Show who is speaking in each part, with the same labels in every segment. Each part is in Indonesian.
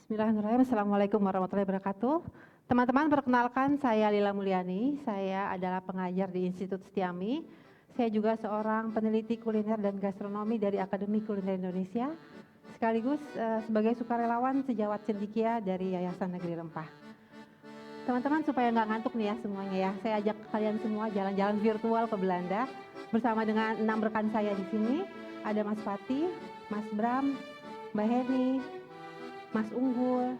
Speaker 1: Bismillahirrahmanirrahim. Assalamualaikum warahmatullahi wabarakatuh. Teman-teman, perkenalkan saya Lila Mulyani. Saya adalah pengajar di Institut Setiami. Saya juga seorang peneliti kuliner dan gastronomi dari Akademi Kuliner Indonesia, sekaligus sebagai sukarelawan sejawat cendekia dari Yayasan Negeri Rempah. Teman-teman, supaya nggak ngantuk nih ya semuanya ya, saya ajak kalian semua jalan-jalan virtual ke Belanda bersama dengan 6 rekan saya di sini. Ada Mas Pati, Mas Bram, Mbak Heni, Mas Unggul,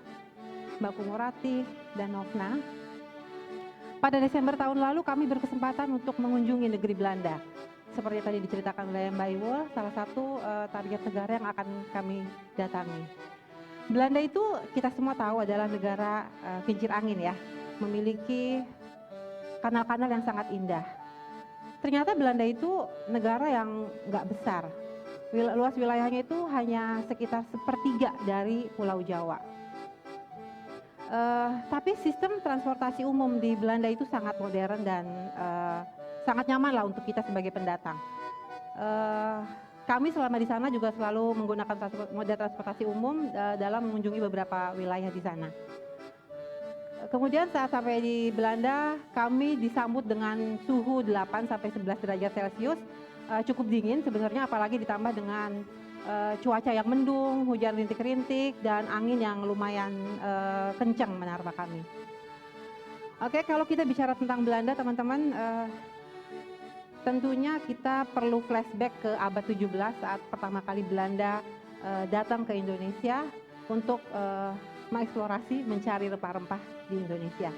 Speaker 1: Mbak Kumorati, dan Novna. Pada Desember tahun lalu kami berkesempatan untuk mengunjungi negeri Belanda. Seperti tadi diceritakan oleh Mbak Iwul, salah satu target negara yang akan kami datangi. Belanda itu kita semua tahu adalah negara kincir angin ya, memiliki kanal-kanal yang sangat indah. Ternyata Belanda itu negara yang nggak besar. Luas wilayahnya itu hanya sekitar 1/3 dari Pulau Jawa. Tapi sistem transportasi umum di Belanda itu sangat modern dan sangat nyaman lah untuk kita sebagai pendatang. Kami selama di sana juga selalu menggunakan moda transportasi umum dalam mengunjungi beberapa wilayah di sana. Kemudian saat sampai di Belanda, kami disambut dengan suhu 8 sampai 11 derajat Celcius. Cukup dingin sebenarnya, apalagi ditambah dengan cuaca yang mendung, hujan rintik-rintik, dan angin yang lumayan kencang menerpa kami. Oke, kalau kita bicara tentang Belanda teman-teman, tentunya kita perlu flashback ke abad 17 saat pertama kali Belanda datang ke Indonesia untuk mengeksplorasi, mencari rempah-rempah di Indonesia.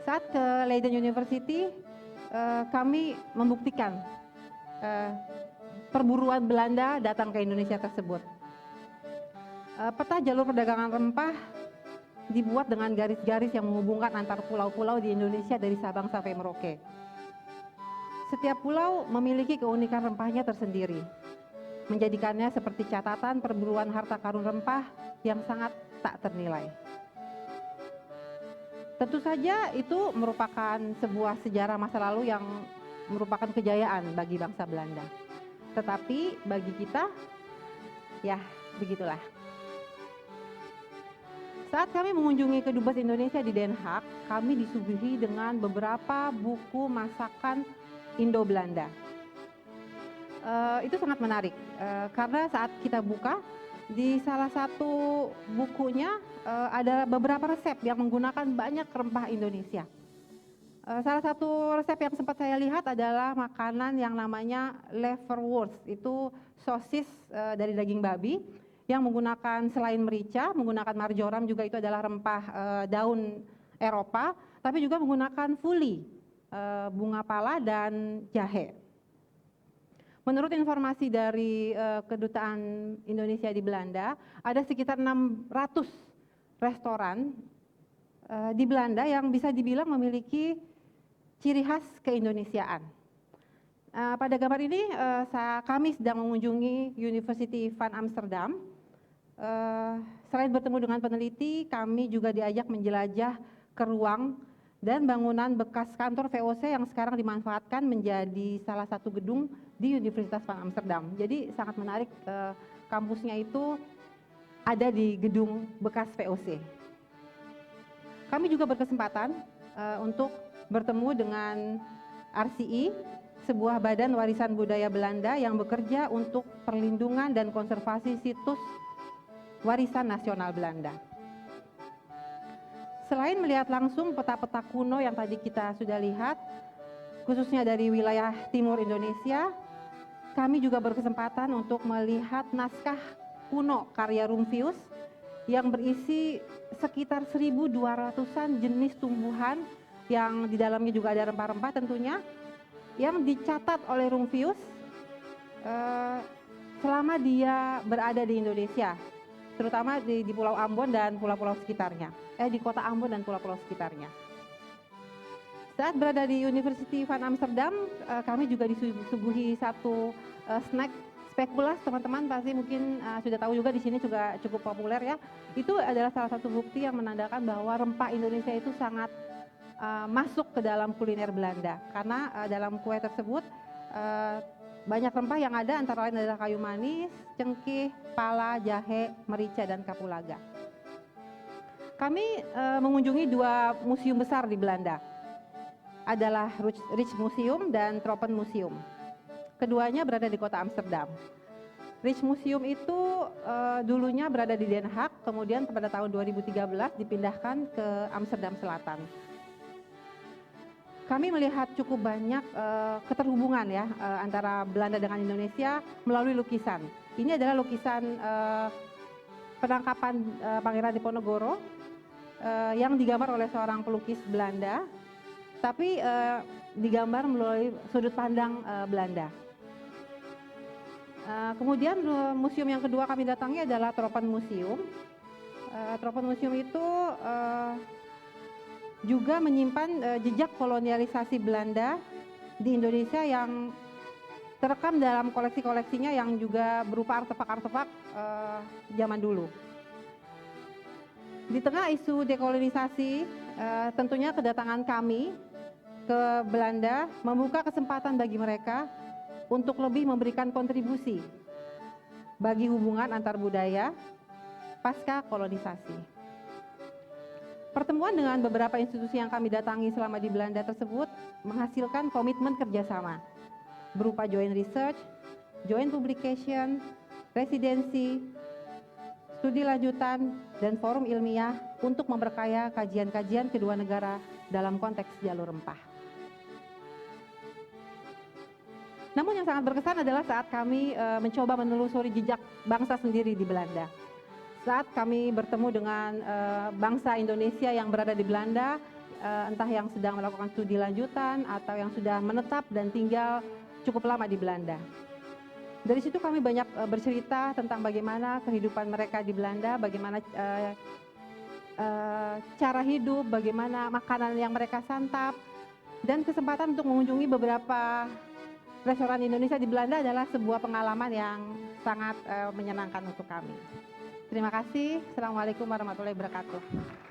Speaker 1: Saat ke Leiden University, kami membuktikan perburuan Belanda datang ke Indonesia tersebut. Peta jalur perdagangan rempah dibuat dengan garis-garis yang menghubungkan antar pulau-pulau di Indonesia dari Sabang sampai Merauke. Setiap pulau memiliki keunikan rempahnya tersendiri, menjadikannya seperti catatan perburuan harta karun rempah yang sangat tak ternilai. Tentu saja itu merupakan sebuah sejarah masa lalu yang merupakan kejayaan bagi bangsa Belanda. Tetapi bagi kita, ya begitulah. Saat kami mengunjungi Kedubes Indonesia di Den Haag, kami disuguhi dengan beberapa buku masakan Indo-Belanda. Itu sangat menarik, karena saat kita buka, di salah satu bukunya ada beberapa resep yang menggunakan banyak rempah Indonesia. Salah satu resep yang sempat saya lihat adalah makanan yang namanya leverwurst, itu sosis dari daging babi yang menggunakan selain merica, menggunakan marjoram, juga itu adalah rempah daun Eropa, tapi juga menggunakan fuli, bunga pala, dan jahe. Menurut informasi dari Kedutaan Indonesia di Belanda, ada sekitar 600 restoran di Belanda yang bisa dibilang memiliki ciri khas keindonesiaan. Pada gambar ini kami sedang mengunjungi University van Amsterdam. Selain bertemu dengan peneliti, kami juga diajak menjelajah ke ruang dan bangunan bekas kantor VOC yang sekarang dimanfaatkan menjadi salah satu gedung di Universitas van Amsterdam. Jadi sangat menarik, kampusnya itu ada di gedung bekas VOC. Kami juga berkesempatan untuk bertemu dengan RCI, sebuah badan warisan budaya Belanda yang bekerja untuk perlindungan dan konservasi situs warisan nasional Belanda. Selain melihat langsung peta-peta kuno yang tadi kita sudah lihat, khususnya dari wilayah timur Indonesia, kami juga berkesempatan untuk melihat naskah kuno karya Rumphius yang berisi sekitar 1.200-an jenis tumbuhan yang di dalamnya juga ada rempah-rempah tentunya, yang dicatat oleh Rumphius selama dia berada di Indonesia, terutama di Pulau Ambon dan pulau-pulau sekitarnya, di kota Ambon dan pulau-pulau sekitarnya. Saat berada di University van Amsterdam, kami juga disuguhi satu snack spekulas. Teman-teman pasti mungkin sudah tahu juga, di sini juga cukup populer ya. Itu adalah salah satu bukti yang menandakan bahwa rempah Indonesia itu sangat masuk ke dalam kuliner Belanda, karena dalam kue tersebut banyak rempah yang ada, antara lain adalah kayu manis, cengkeh, pala, jahe, merica, dan kapulaga. Kami mengunjungi 2 museum besar di Belanda, adalah Rijksmuseum dan Tropenmuseum. Keduanya berada di kota Amsterdam. Rijksmuseum itu dulunya berada di Den Haag, kemudian pada tahun 2013 dipindahkan ke Amsterdam Selatan. Kami melihat cukup banyak keterhubungan ya antara Belanda dengan Indonesia melalui lukisan. Ini adalah lukisan penangkapan Pangeran Diponegoro yang digambar oleh seorang pelukis Belanda, tapi digambar melalui sudut pandang Belanda. Kemudian museum yang kedua kami datangi adalah Tropenmuseum. Tropenmuseum itu juga menyimpan jejak kolonialisasi Belanda di Indonesia yang terekam dalam koleksi-koleksinya yang juga berupa artefak-artefak zaman dulu. Di tengah isu dekolonisasi, tentunya kedatangan kami ke Belanda membuka kesempatan bagi mereka untuk lebih memberikan kontribusi bagi hubungan antar budaya pasca kolonisasi. Pertemuan dengan beberapa institusi yang kami datangi selama di Belanda tersebut menghasilkan komitmen kerjasama berupa joint research, joint publication, residensi, studi lanjutan, dan forum ilmiah untuk memperkaya kajian-kajian kedua negara dalam konteks jalur rempah. Namun yang sangat berkesan adalah saat kami mencoba menelusuri jejak bangsa sendiri di Belanda. Saat kami bertemu dengan bangsa Indonesia yang berada di Belanda, entah yang sedang melakukan studi lanjutan atau yang sudah menetap dan tinggal cukup lama di Belanda. Dari situ kami banyak bercerita tentang bagaimana kehidupan mereka di Belanda, bagaimana cara hidup, bagaimana makanan yang mereka santap, dan kesempatan untuk mengunjungi beberapa restoran Indonesia di Belanda adalah sebuah pengalaman yang sangat menyenangkan untuk kami. Terima kasih. Assalamualaikum warahmatullahi wabarakatuh.